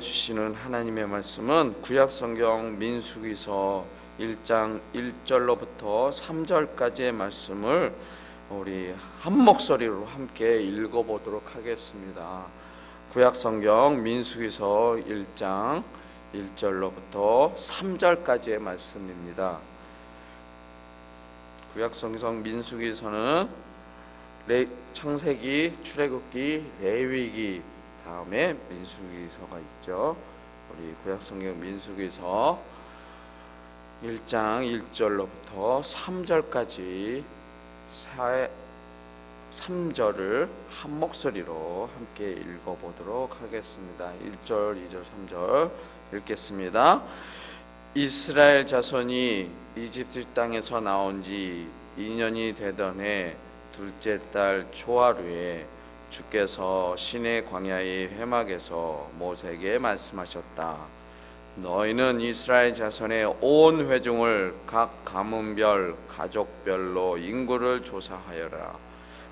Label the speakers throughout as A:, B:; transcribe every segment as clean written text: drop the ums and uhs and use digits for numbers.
A: 주시는 하나님의 말씀은 구약성경 민수기서 1장 1절로부터 3절까지의 말씀을 우리 한 목소리로 함께 읽어보도록 하겠습니다. 구약성경 민수기서 1장 1절로부터 3절까지의 말씀입니다. 구약성경 민수기서는 창세기, 출애굽기, 레위기 다음에 민수기서가 있죠. 우리 구약성경 민수기서 1장 1절로부터 3절까지 3절을 한 목소리로 함께 읽어보도록 하겠습니다. 1절, 2절, 3절 읽겠습니다. 이스라엘 자손이 이집트 땅에서 나온 지 2년이 되던 해 둘째 달 초하루에 주께서 시내 광야의 회막에서 모세에게 말씀하셨다. 너희는 이스라엘 자손의 온 회중을 각 가문별 가족별로 인구를 조사하여라.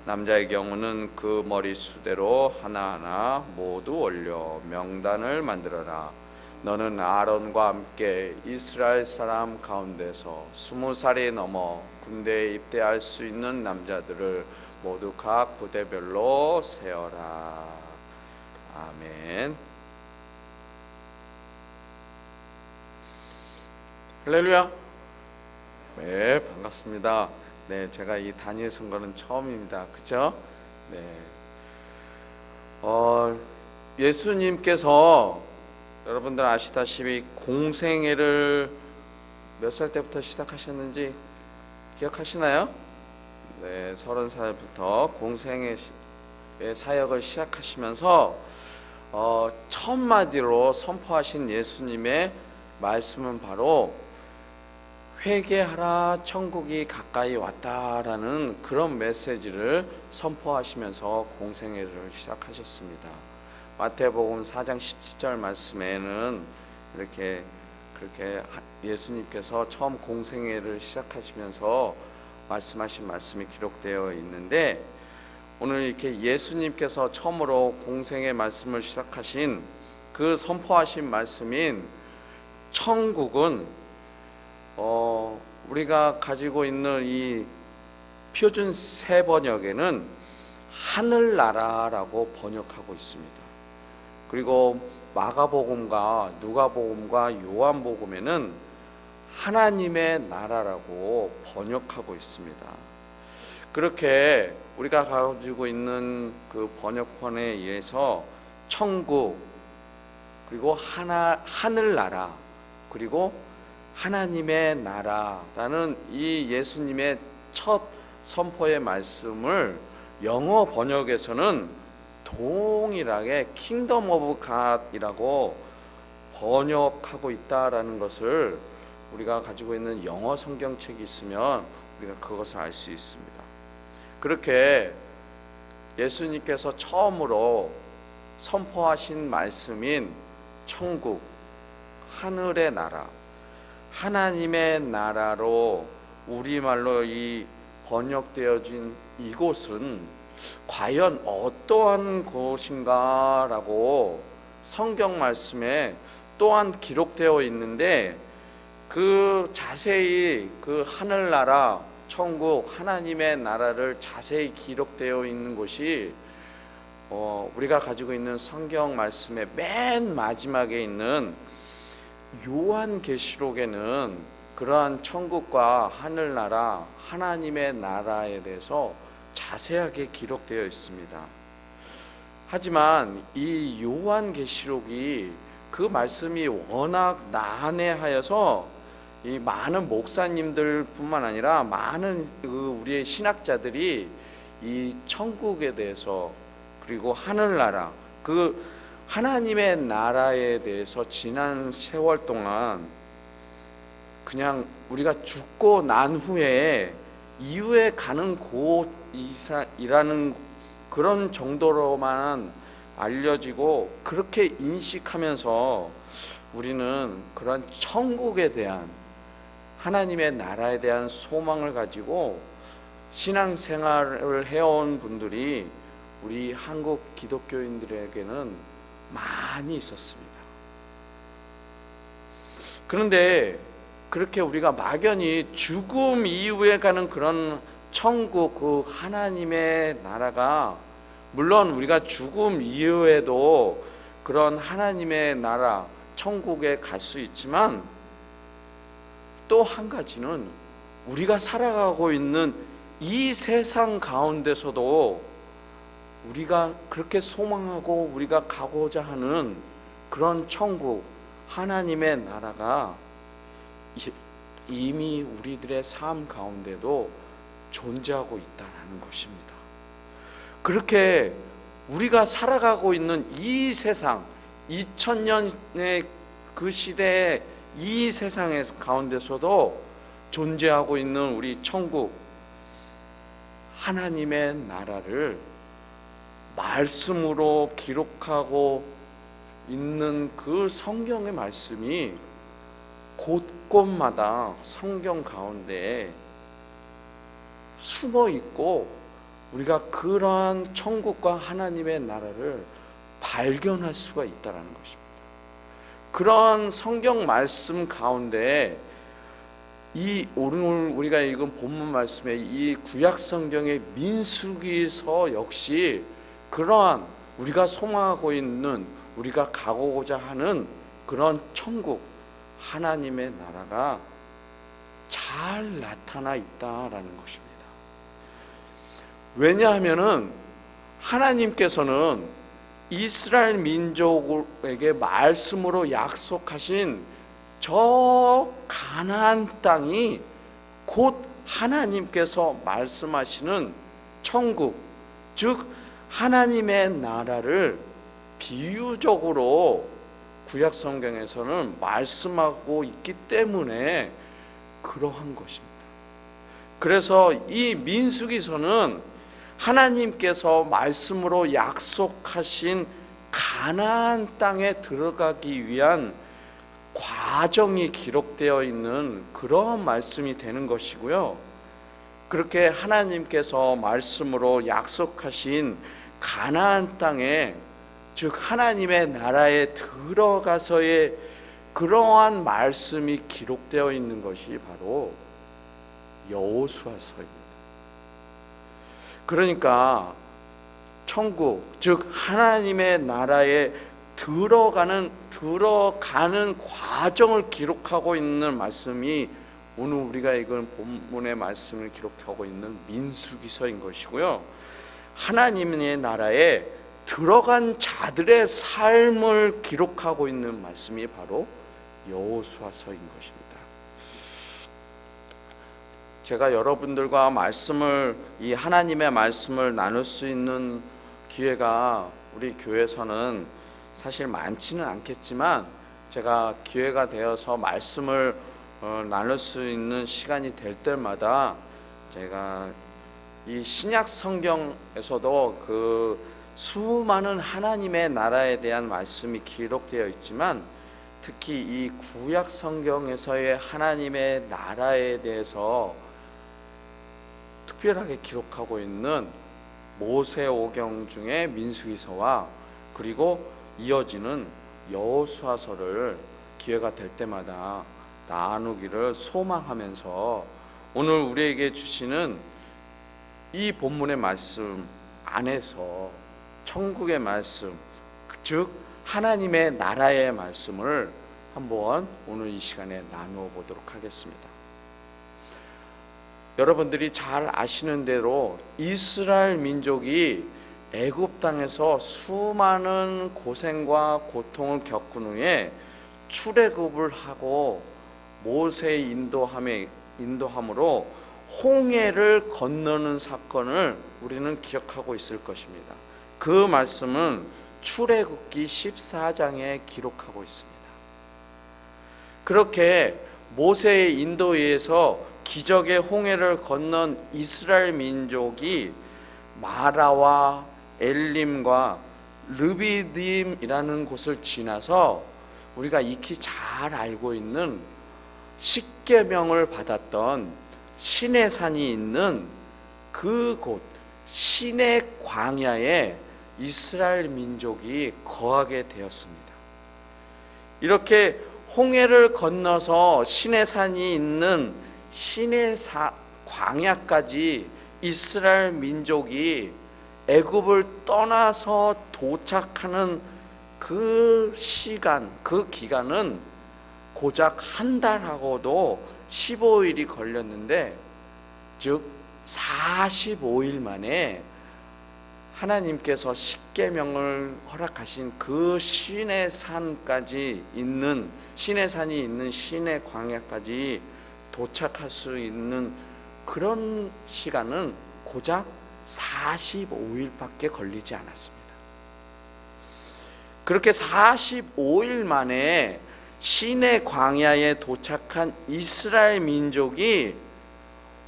A: 남자의 경우는 그 머릿수대로 하나하나 모두 올려 명단을 만들어라. 너는 아론과 함께 이스라엘 사람 가운데서 20살이 넘어 군대에 입대할 수 있는 남자들을 모두 각 부대별로 세어라. 아멘. 할렐루야. 네, 반갑습니다. 네, 제가 이 다니엘 선거는 처음입니다. 그죠? 네. 예수님께서 여러분들 아시다시피 공생애를 몇 살 때부터 시작하셨는지 기억하시나요? 네, 30살부터 공생의 사역을 시작하시면서 첫 마디로 선포하신 예수님의 말씀은 바로 회개하라, 천국이 가까이 왔다라는 그런 메시지를 선포하시면서 공생애를 시작하셨습니다. 마태복음 4장 17절 말씀에는 그렇게 예수님께서 처음 공생애를 시작하시면서 말씀하신 말씀이 기록되어 있는데, 오늘 이렇게 예수님께서 처음으로 공생의 말씀을 시작하신 그 선포하신 말씀인 천국은 우리가 가지고 있는 이 표준 세번역에는 하늘나라라고 번역하고 있습니다. 그리고 마가복음과 누가복음과 요한복음에는 하나님의 나라라고 번역하고 있습니다. 그렇게 우리가 가지고 있는 그 번역본에 의해서 천국, 그리고 하늘나라, 그리고 하나님의 나라라는 이 예수님의 첫 선포의 말씀을 영어 번역에서는 동일하게 킹덤 오브 갓이라고 번역하고 있다라는 것을 우리가 가지고 있는 영어 성경책이 있으면 우리가 그것을 알 수 있습니다. 그렇게 예수님께서 처음으로 선포하신 말씀인 천국, 하늘의 나라, 하나님의 나라로 우리말로 이 번역되어진 이곳은 과연 어떠한 곳인가라고 성경 말씀에 또한 기록되어 있는데, 그 자세히 그 하늘나라, 천국, 하나님의 나라를 자세히 기록되어 있는 곳이 우리가 가지고 있는 성경 말씀의 맨 마지막에 있는 요한계시록에는 그러한 천국과 하늘나라, 하나님의 나라에 대해서 자세하게 기록되어 있습니다. 하지만 이 요한계시록이 그 말씀이 워낙 난해하여서 이 많은 목사님들뿐만 아니라 많은 우리의 신학자들이 이 천국에 대해서, 그리고 하늘나라, 그 하나님의 나라에 대해서 지난 세월 동안 그냥 우리가 죽고 난 후에 이후에 가는 곳이라는 그런 정도로만 알려지고 그렇게 인식하면서 우리는 그런 천국에 대한, 하나님의 나라에 대한 소망을 가지고 신앙생활을 해온 분들이 우리 한국 기독교인들에게는 많이 있었습니다. 그런데 그렇게 우리가 막연히 죽음 이후에 가는 그런 천국, 그 하나님의 나라가, 물론 우리가 죽음 이후에도 그런 하나님의 나라 천국에 갈 수 있지만, 또 한 가지는 우리가 살아가고 있는 이 세상 가운데서도 우리가 그렇게 소망하고 우리가 가고자 하는 그런 천국, 하나님의 나라가 이미 우리들의 삶 가운데도 존재하고 있다는 것입니다. 그렇게 우리가 살아가고 있는 이 세상, 2000년의 그 시대의 이 세상의 가운데서도 존재하고 있는 우리 천국, 하나님의 나라를 말씀으로 기록하고 있는 그 성경의 말씀이 곳곳마다 성경 가운데 숨어 있고, 우리가 그러한 천국과 하나님의 나라를 발견할 수가 있다는 것입니다. 그런 성경 말씀 가운데 이 오늘 우리가 읽은 본문 말씀의 이 구약 성경의 민수기서 역시 그러한 우리가 소망하고 있는, 우리가 가고자 하는 그런 천국, 하나님의 나라가 잘 나타나 있다라는 것입니다. 왜냐하면은 하나님께서는 이스라엘 민족에게 말씀으로 약속하신 저 가나안 땅이 곧 하나님께서 말씀하시는 천국, 즉 하나님의 나라를 비유적으로 구약 성경에서는 말씀하고 있기 때문에 그러한 것입니다. 그래서 이 민수기서는 하나님께서 말씀으로 약속하신 가나안 땅에 들어가기 위한 과정이 기록되어 있는 그런 말씀이 되는 것이고요. 그렇게 하나님께서 말씀으로 약속하신 가나안 땅에, 즉 하나님의 나라에 들어가서의 그러한 말씀이 기록되어 있는 것이 바로 여호수아서입니다. 그러니까 천국, 즉 하나님의 나라에 들어가는 과정을 기록하고 있는 말씀이 오늘 우리가 읽은 본문의 말씀을 기록하고 있는 민수기서인 것이고요. 하나님의 나라에 들어간 자들의 삶을 기록하고 있는 말씀이 바로 여호수아서인 것입니다. 제가 여러분들과 이 하나님의 말씀을 나눌 수 있는 기회가 우리 교회에서는 사실 많지는 않겠지만, 제가 기회가 되어서 말씀을 나눌 수 있는 시간이 될 때마다 제가 이 신약 성경에서도 그 수많은 하나님의 나라에 대한 말씀이 기록되어 있지만, 특히 이 구약 성경에서의 하나님의 나라에 대해서 특별하게 기록하고 있는 모세오경 중에 민수기서와 그리고 이어지는 여호수아서를 기회가 될 때마다 나누기를 소망하면서, 오늘 우리에게 주시는 이 본문의 말씀 안에서 천국의 말씀, 즉 하나님의 나라의 말씀을 한번 오늘 이 시간에 나누어 보도록 하겠습니다. 여러분들이 잘 아시는 대로 이스라엘 민족이 애굽 땅에서 수많은 고생과 고통을 겪은 후에 출애굽을 하고 모세의 인도함으로 홍해를 건너는 사건을 우리는 기억하고 있을 것입니다. 그 말씀은 출애굽기 14장에 기록하고 있습니다. 그렇게 모세의 인도에 의해서 기적의 홍해를 건넌 이스라엘 민족이 마라와 엘림과 르비딤이라는 곳을 지나서 우리가 익히 잘 알고 있는 십계명을 받았던 시내산이 있는 그곳 시내 광야에 이스라엘 민족이 거하게 되었습니다. 이렇게 홍해를 건너서 시내산이 있는 광야까지 이스라엘 민족이 애굽을 떠나서 도착하는 그 시간, 그 기간은 고작 한 달하고도 15일이 걸렸는데, 즉 45일 만에 하나님께서 십계명을 허락하신 그 시내산까지 있는, 시내산이 있는 시내 광야까지 도착할 수 있는 그런 시간은 고작 45일밖에 걸리지 않았습니다. 그렇게 45일 만에 시내 광야에 도착한 이스라엘 민족이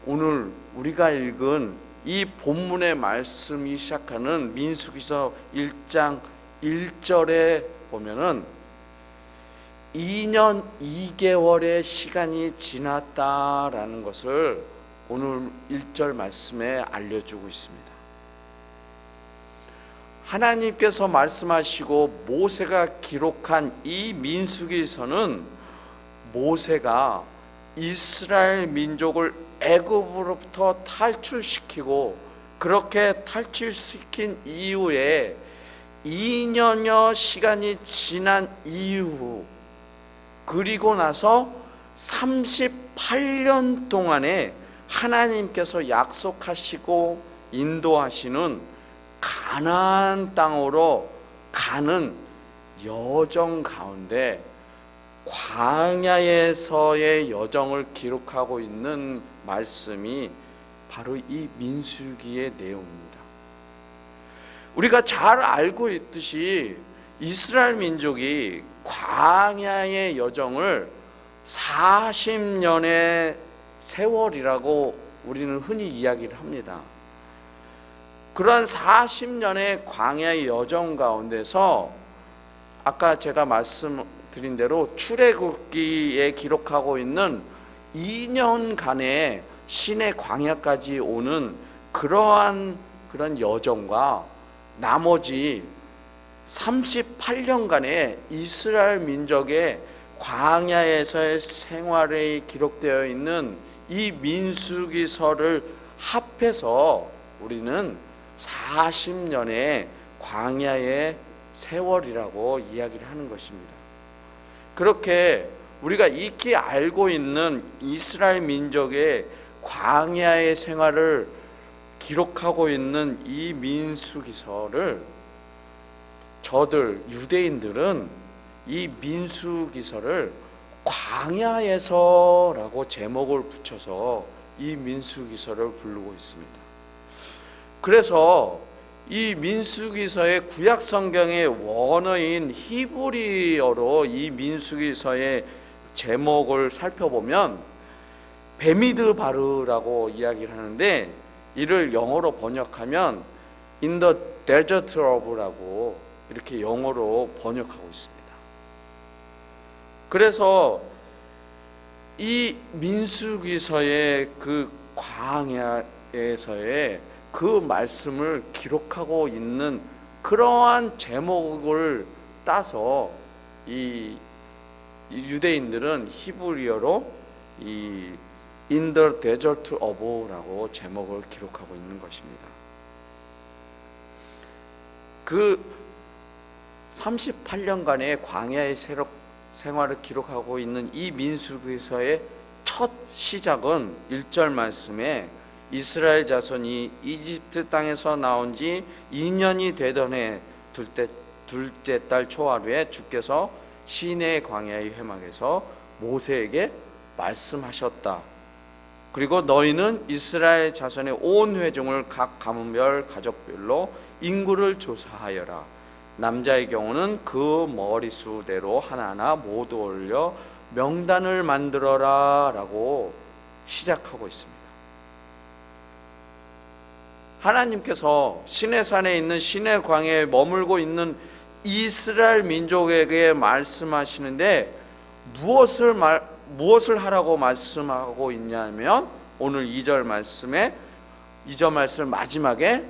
A: 오늘 우리가 읽은 이 본문의 말씀이 시작하는 민수기서 1장 1절에 보면은 2년 2개월의 시간이 지났다라는 것을 오늘 1절 말씀에 알려주고 있습니다. 하나님께서 말씀하시고 모세가 기록한 이 민수기서는 모세가 이스라엘 민족을 애굽으로부터 탈출시키고, 그렇게 탈출시킨 이후에 2년여 시간이 지난 이후, 그리고 나서 38년 동안에 하나님께서 약속하시고 인도하시는 가나안 땅으로 가는 여정 가운데 광야에서의 여정을 기록하고 있는 말씀이 바로 이 민수기의 내용입니다. 우리가 잘 알고 있듯이 이스라엘 민족이 광야의 여정을 40년의 세월이라고 우리는 흔히 이야기를 합니다. 그러한 40년의 광야의 여정 가운데서 아까 제가 말씀드린 대로 출애굽기에 기록하고 있는 2년간의 시내 광야까지 오는 그런 여정과 나머지 38년간의 이스라엘 민족의 광야에서의 생활이 기록되어 있는 이 민수기서를 합해서 우리는 40년의 광야의 세월이라고 이야기를 하는 것입니다. 그렇게 우리가 익히 알고 있는 이스라엘 민족의 광야의 생활을 기록하고 있는 이 민수기서를 저들 유대인들은 이 민수기서를 광야에서라고 제목을 붙여서 이 민수기서를 부르고 있습니다. 그래서 이 민수기서의 구약 성경의 원어인 히브리어로 이 민수기서의 제목을 살펴보면 베미드바르라고 이야기를 하는데, 이를 영어로 번역하면 In the Desert of라고 이렇게 영어로 번역하고 있습니다. 그래서 이 민수기서의 그 광야에서의 그 말씀을 기록하고 있는 그러한 제목을 따서 이 유대인들은 히브리어로 이 In the Desert of라고 제목을 기록하고 있는 것입니다. 그 38년간의 광야의 생활을 기록하고 있는 이 민수기서의 첫 시작은 1절 말씀에 이스라엘 자손이 이집트 땅에서 나온 지 2년이 되던 해 둘째 달 초하루에 주께서 시내 광야의 회막에서 모세에게 말씀하셨다. 그리고 너희는 이스라엘 자손의 온 회중을 각 가문별 가족별로 인구를 조사하여라. 남자의 경우는 그 머리수대로 하나하나 모두 올려 명단을 만들어라 라고 시작하고 있습니다. 하나님께서 시내산에 있는 시내 광야에 머물고 있는 이스라엘 민족에게 말씀하시는데 무엇을 하라고 말씀하고 있냐면, 오늘 2절 말씀 마지막에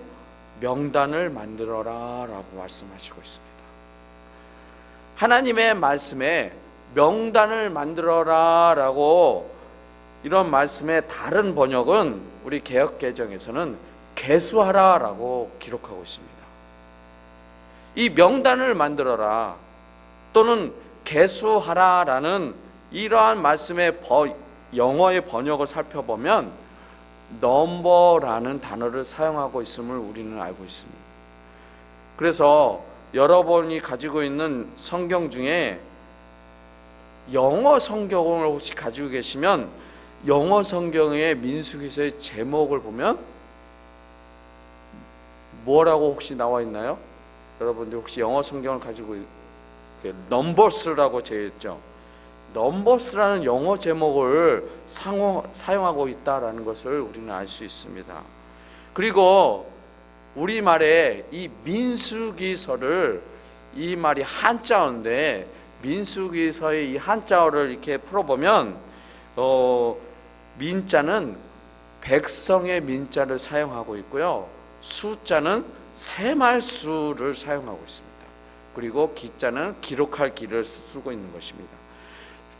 A: 명단을 만들어라 라고 말씀하시고 있습니다. 하나님의 말씀에 명단을 만들어라 라고 이런 말씀의 다른 번역은 우리 개역개정에서는 계수하라 라고 기록하고 있습니다. 이 명단을 만들어라 또는 계수하라 라는 이러한 말씀의 영어의 번역을 살펴보면 넘버라는 단어를 사용하고 있음을 우리는 알고 있습니다. 그래서 여러분이 가지고 있는 성경 중에 영어 성경을 혹시 가지고 계시면 영어 성경의 민수기서의 제목을 보면 뭐라고 혹시 나와 있나요? 여러분들 혹시 영어 성경을 가지고 넘버스라고 되어있죠. 넘버스라는 영어 제목을 사용하고 있다는 것을 우리는 알 수 있습니다. 그리고 우리말에 이 민수기서를, 이 말이 한자어인데 민수기서의 이 한자어를 이렇게 풀어보면 민자는 백성의 민자를 사용하고 있고요, 수자는 세말수를 사용하고 있습니다. 그리고 기자는 기록할 기를 쓰고 있는 것입니다.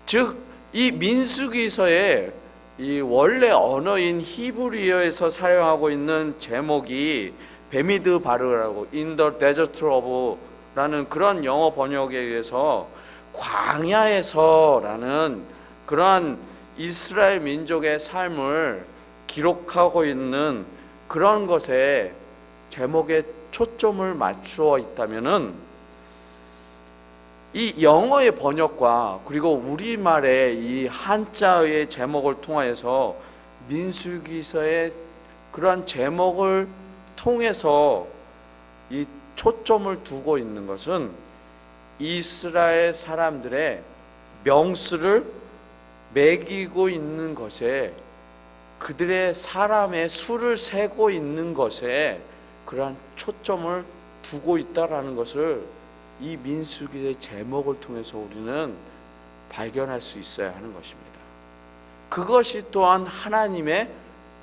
A: 즉 이 민수기서의 이 원래 언어인 히브리어에서 사용하고 있는 제목이 베미드 바르라고 In the Desert of 라는 그런 영어 번역에 의해서 광야에서라는 그러한 이스라엘 민족의 삶을 기록하고 있는 그런 것에 제목에 초점을 맞추어 있다면은 이 영어의 번역과 그리고 우리말의 이 한자의 제목을 통하여서 민수기서의 그러한 제목을 통해서 이 초점을 두고 있는 것은 이스라엘 사람들의 명수를 매기고 있는 것에, 그들의 사람의 수를 세고 있는 것에 그러한 초점을 두고 있다라는 것을 이 민수기의 제목을 통해서 우리는 발견할 수 있어야 하는 것입니다. 그것이 또한 하나님의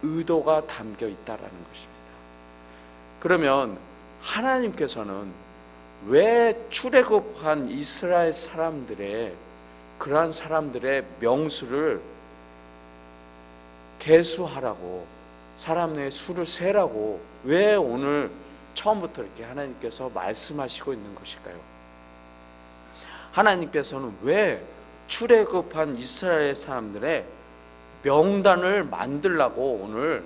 A: 의도가 담겨 있다라는 것입니다. 그러면 하나님께서는 왜 출애굽한 이스라엘 사람들의 그러한 사람들의 명수를 계수하라고, 사람의 수를 세라고 왜 오늘 처음부터 이렇게 하나님께서 말씀하시고 있는 것일까요? 하나님께서는 왜 출애굽한 이스라엘 사람들의 명단을 만들라고 오늘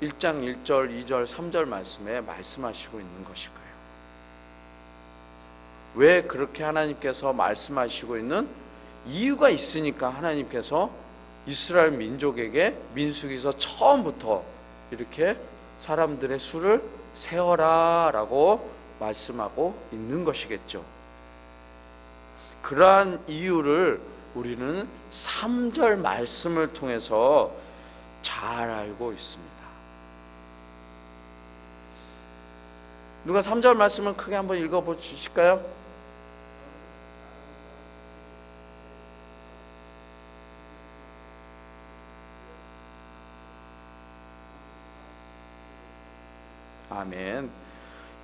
A: 1장 1절, 2절, 3절 말씀에 말씀하시고 있는 것일까요? 왜 그렇게 하나님께서 말씀하시고 있는 이유가 있으니까 하나님께서 이스라엘 민족에게 민수기서 처음부터 이렇게 사람들의 수를 세어라 라고 말씀하고 있는 것이겠죠. 그러한 이유를 우리는 3절 말씀을 통해서 잘 알고 있습니다. 누가 3절 말씀을 크게 한번 읽어보실까요? 아멘.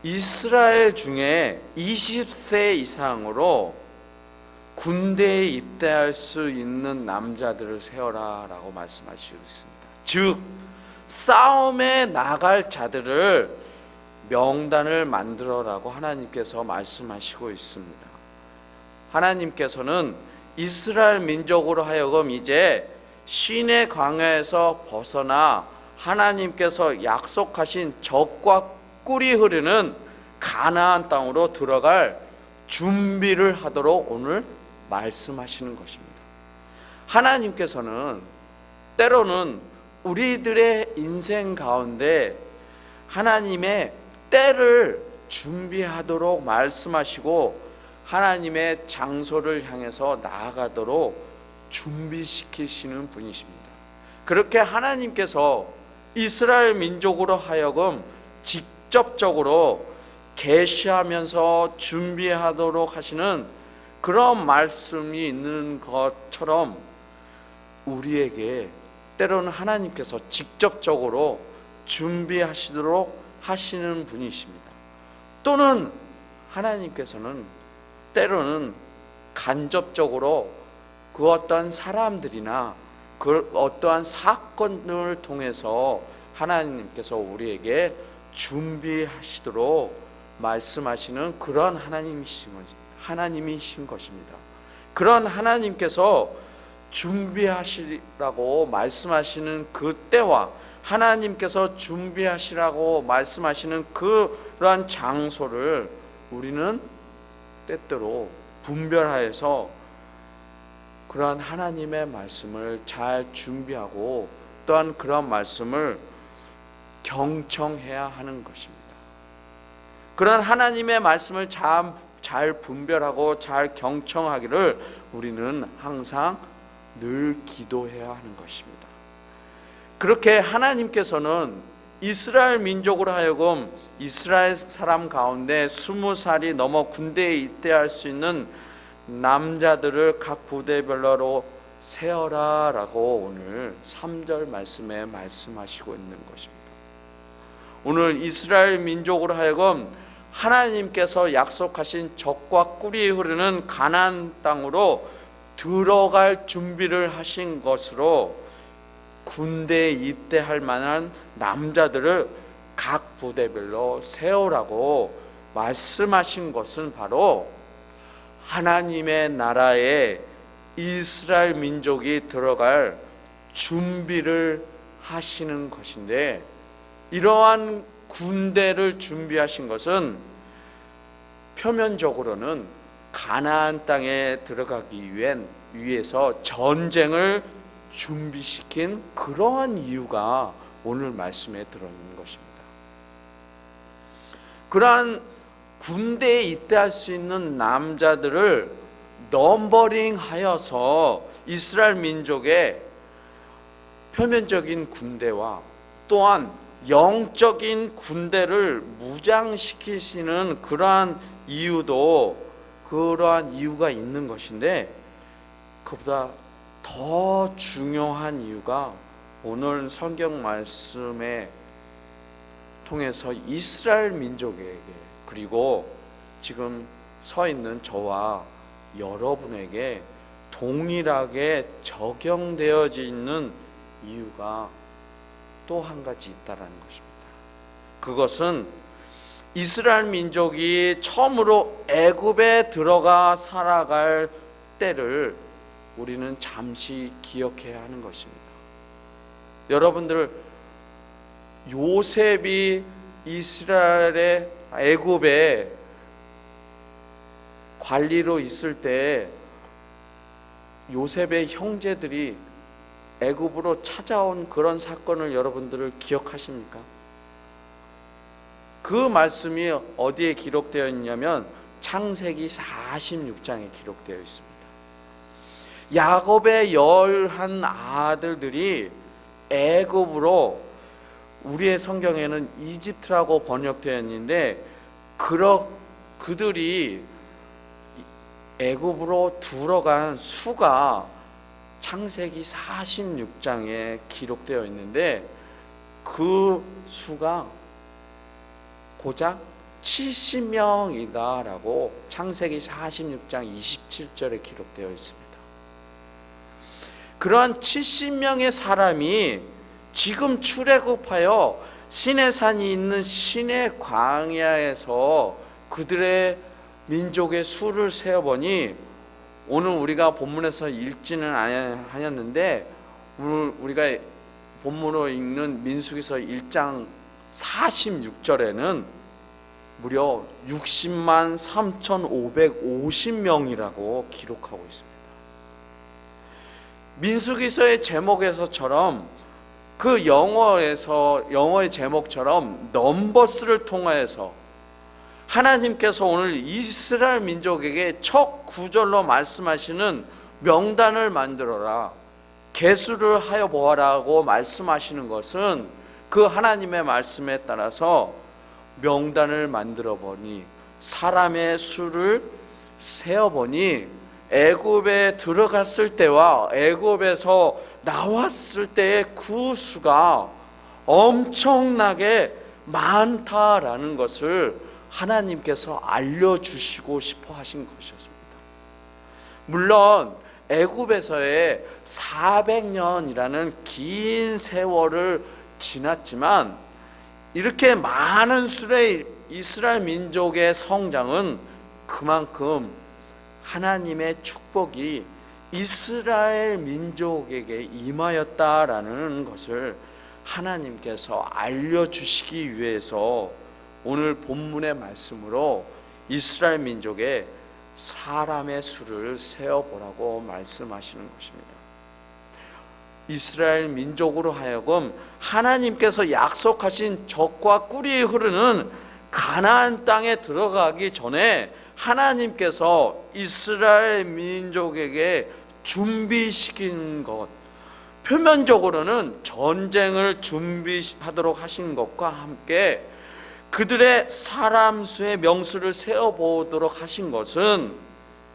A: 이스라엘 중에 20세 이상으로 군대에 입대할 수 있는 남자들을 세워라 라고 말씀하시고 있습니다. 즉 싸움에 나갈 자들을 명단을 만들어라고 하나님께서 말씀하시고 있습니다. 하나님께서는 이스라엘 민족으로 하여금 이제 시내 광야에서 벗어나 하나님께서 약속하신 젖과 꿀이 흐르는 가나안 땅으로 들어갈 준비를 하도록 오늘 말씀하시는 것입니다. 하나님께서는 때로는 우리들의 인생 가운데 하나님의 때를 준비하도록 말씀하시고 하나님의 장소를 향해서 나아가도록 준비시키시는 분이십니다. 그렇게 하나님께서 이스라엘 민족으로 하여금 직접적으로 계시하면서 준비하도록 하시는 그런 말씀이 있는 것처럼 우리에게 때로는 하나님께서 직접적으로 준비하시도록 하시는 분이십니다. 또는 하나님께서는 때로는 간접적으로 그 어떠한 사람들이나 그 어떠한 사건을 통해서 하나님께서 우리에게 준비하시도록 말씀하시는 그런 하나님이신 것입니다. 그런 하나님께서 준비하시라고 말씀하시는 그때와 하나님께서 준비하시라고 말씀하시는 그러한 장소를 우리는 때때로 분별하여서 그러한 하나님의 말씀을 잘 준비하고 또한 그런 말씀을 경청해야 하는 것입니다. 그런 하나님의 말씀을 잘 분별하고 잘 경청하기를 우리는 항상 늘 기도해야 하는 것입니다. 그렇게 하나님께서는 이스라엘 민족으로 하여금 이스라엘 사람 가운데 20살이 넘어 군대에 입대할 수 있는 남자들을 각 부대별로 세어라 라고 오늘 3절 말씀에 말씀하시고 있는 것입니다. 오늘 이스라엘 민족으로 하여금 하나님께서 약속하신 젖과 꿀이 흐르는 가나안 땅으로 들어갈 준비를 하신 것으로 군대에 입대할 만한 남자들을 각 부대별로 세우라고 말씀하신 것은 바로 하나님의 나라에 이스라엘 민족이 들어갈 준비를 하시는 것인데, 이러한 군대를 준비하신 것은 표면적으로는 가나안 땅에 들어가기 위해서 전쟁을 준비시킨 그러한 이유가 오늘 말씀에 들어있는 것입니다. 그러한 군대에 입대할 수 있는 남자들을 넘버링 하여서 이스라엘 민족의 표면적인 군대와 또한 영적인 군대를 무장시키시는 그러한 이유가 있는 것인데, 그보다 더 중요한 이유가 오늘 성경 말씀에 통해서 이스라엘 민족에게, 그리고 지금 서 있는 저와 여러분에게 동일하게 적용되어져 있는 이유가 또 한 가지 있다라는 것입니다. 그것은 이스라엘 민족이 처음으로 애굽에 들어가 살아갈 때를 우리는 잠시 기억해야 하는 것입니다. 여러분들, 요셉이 이스라엘의 애굽에 관리로 있을 때 요셉의 형제들이 애굽으로 찾아온 그런 사건을 여러분들을 기억하십니까? 그 말씀이 어디에 기록되어 있냐면 창세기 46장에 기록되어 있습니다. 야곱의 11 아들들이 애굽으로, 우리의 성경에는 이집트라고 번역되어 있는데 그들이 애굽으로 들어간 수가 창세기 46장에 기록되어 있는데 그 수가 고작 70명이다라고 창세기 46장 27절에 기록되어 있습니다. 그러한 70명의 사람이 지금 출애굽하여 시내산이 있는 시내 광야에서 그들의 민족의 수를 세어보니, 오늘 우리가 본문에서 읽지는 않았는데 우리가 본문으로 읽는 민수기서 1장 46절에는 무려 60만 3,550명이라고 기록하고 있습니다. 민수기서의 제목에서처럼 그 영어의 제목처럼 넘버스를 통하여서 하나님께서 오늘 이스라엘 민족에게 첫 구절로 말씀하시는 명단을 만들어라, 계수를 하여 보아라고 말씀하시는 것은 그 하나님의 말씀에 따라서 명단을 만들어 보니, 사람의 수를 세어 보니 애굽에 들어갔을 때와 애굽에서 나왔을 때의 그 수가 엄청나게 많다라는 것을 하나님께서 알려주시고 싶어 하신 것이었습니다. 물론 애굽에서의 400년이라는 긴 세월을 지났지만 이렇게 많은 수의 이스라엘 민족의 성장은 그만큼 하나님의 축복이 이스라엘 민족에게 임하였다라는 것을 하나님께서 알려주시기 위해서 오늘 본문의 말씀으로 이스라엘 민족의 사람의 수를 세어보라고 말씀하시는 것입니다. 이스라엘 민족으로 하여금 하나님께서 약속하신 젖과 꿀이 흐르는 가나안 땅에 들어가기 전에 하나님께서 이스라엘 민족에게 준비시킨 것, 표면적으로는 전쟁을 준비하도록 하신 것과 함께 그들의 사람 수의 명수를 세어보도록 하신 것은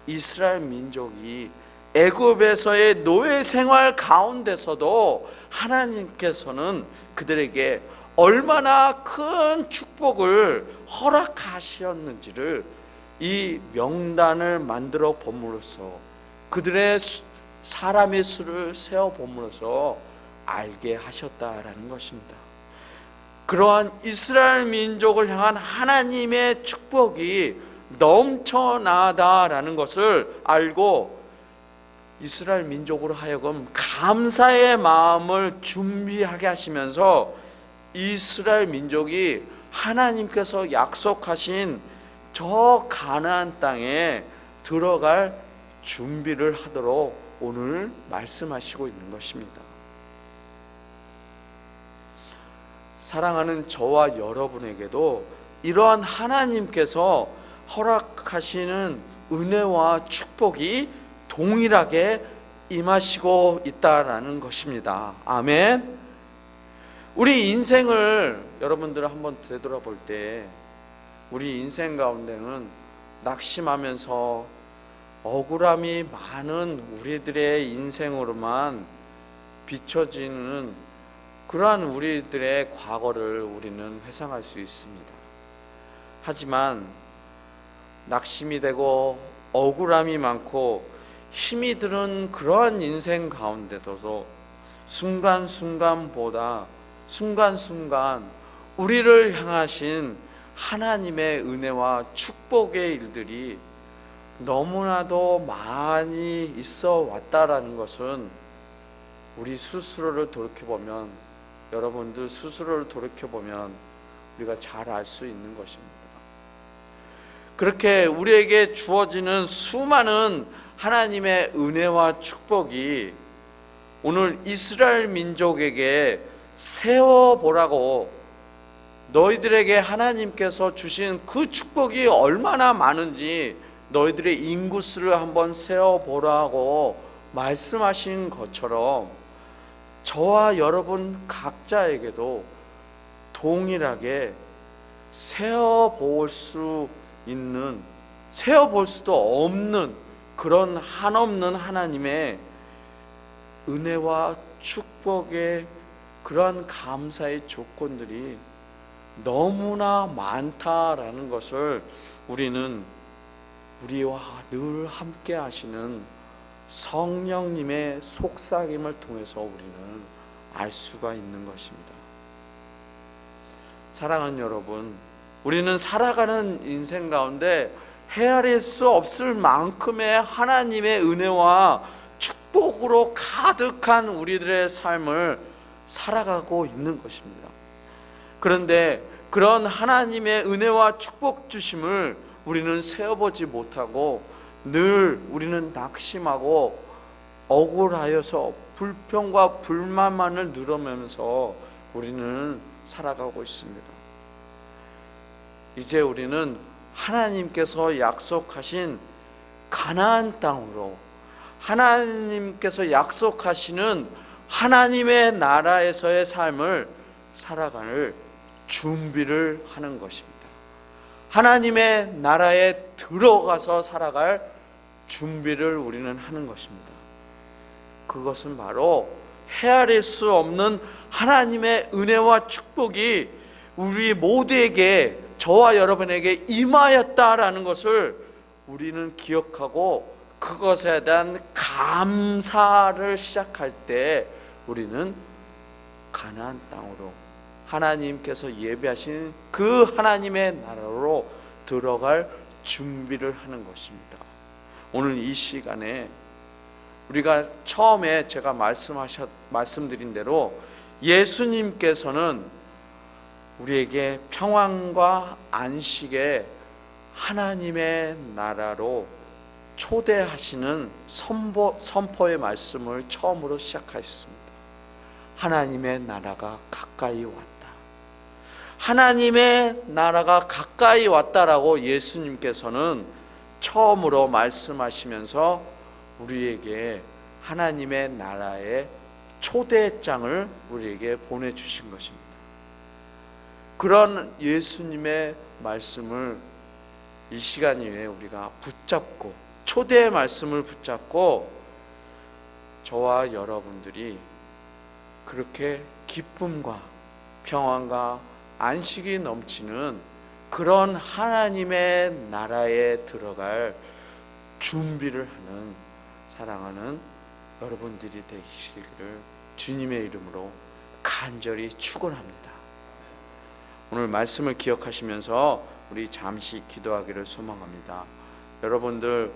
A: 이스라엘 민족이 애굽에서의 노예 생활 가운데서도 하나님께서는 그들에게 얼마나 큰 축복을 허락하셨는지를 이 명단을 만들어 봄으로써 그들의 사람의 수를 세어 봄으로써 알게 하셨다라는 것입니다. 그러한 이스라엘 민족을 향한 하나님의 축복이 넘쳐나다라는 것을 알고 이스라엘 민족으로 하여금 감사의 마음을 준비하게 하시면서 이스라엘 민족이 하나님께서 약속하신 저 가나안 땅에 들어갈 준비를 하도록 오늘 말씀하시고 있는 것입니다. 사랑하는 저와 여러분에게도 이러한 하나님께서 허락하시는 은혜와 축복이 동일하게 임하시고 있다라는 것입니다. 아멘. 우리 인생을 여러분들 한번 되돌아볼 때 우리 인생 가운데는 낙심하면서 억울함이 많은 우리들의 인생으로만 비춰지는 그러한 우리들의 과거를 우리는 회상할 수 있습니다. 하지만 낙심이 되고 억울함이 많고 힘이 드는 그러한 인생 가운데도 순간순간보다 순간순간 우리를 향하신 하나님의 은혜와 축복의 일들이 너무나도 많이 있어 왔다라는 것은 우리 스스로를 돌이켜보면, 여러분들 스스로를 돌이켜보면 우리가 잘 알 수 있는 것입니다. 그렇게 우리에게 주어지는 수많은 하나님의 은혜와 축복이 오늘 이스라엘 민족에게 세워보라고, 너희들에게 하나님께서 주신 그 축복이 얼마나 많은지 너희들의 인구수를 한번 세어보라고 말씀하신 것처럼 저와 여러분 각자에게도 동일하게 세어볼 수 있는, 세어볼 수도 없는 그런 한없는 하나님의 은혜와 축복의 그러한 감사의 조건들이 너무나 많다라는 것을 우리는 우리와 늘 함께 하시는 성령님의 속삭임을 통해서 우리는 알 수가 있는 것입니다. 사랑하는 여러분, 우리는 살아가는 인생 가운데 헤아릴 수 없을 만큼의 하나님의 은혜와 축복으로 가득한 우리들의 삶을 살아가고 있는 것입니다. 그런데 그런 하나님의 은혜와 축복 주심을 우리는 세어보지 못하고 늘 우리는 낙심하고 억울하여서 불평과 불만만을 늘어매면서 우리는 살아가고 있습니다. 이제 우리는 하나님께서 약속하신 가나안 땅으로, 하나님께서 약속하시는 하나님의 나라에서의 삶을 살아갈 준비를 하는 것입니다. 하나님의 나라에 들어가서 살아갈 준비를 우리는 하는 것입니다. 그것은 바로 헤아릴 수 없는 하나님의 은혜와 축복이 우리 모두에게, 저와 여러분에게 임하였다라는 것을 우리는 기억하고 그것에 대한 감사를 시작할 때 우리는 가나안 땅으로, 하나님께서 예비하신 그 하나님의 나라로 들어갈 준비를 하는 것입니다. 오늘 이 시간에 우리가 처음에 제가 말씀드린 대로 예수님께서는 우리에게 평안과 안식의 하나님의 나라로 초대하시는 선포의 말씀을 처음으로 시작하셨습니다. 하나님의 나라가 가까이 왔다. 하나님의 나라가 가까이 왔다라고 예수님께서는 처음으로 말씀하시면서 우리에게 하나님의 나라의 초대장을 우리에게 보내주신 것입니다. 그런 예수님의 말씀을 이 시간 이후에 우리가 붙잡고, 초대의 말씀을 붙잡고 저와 여러분들이 그렇게 기쁨과 평안과 안식이 넘치는 그런 하나님의 나라에 들어갈 준비를 하는 사랑하는 여러분들이 되시기를 주님의 이름으로 간절히 축원합니다. 오늘 말씀을 기억하시면서 우리 잠시 기도하기를 소망합니다. 여러분들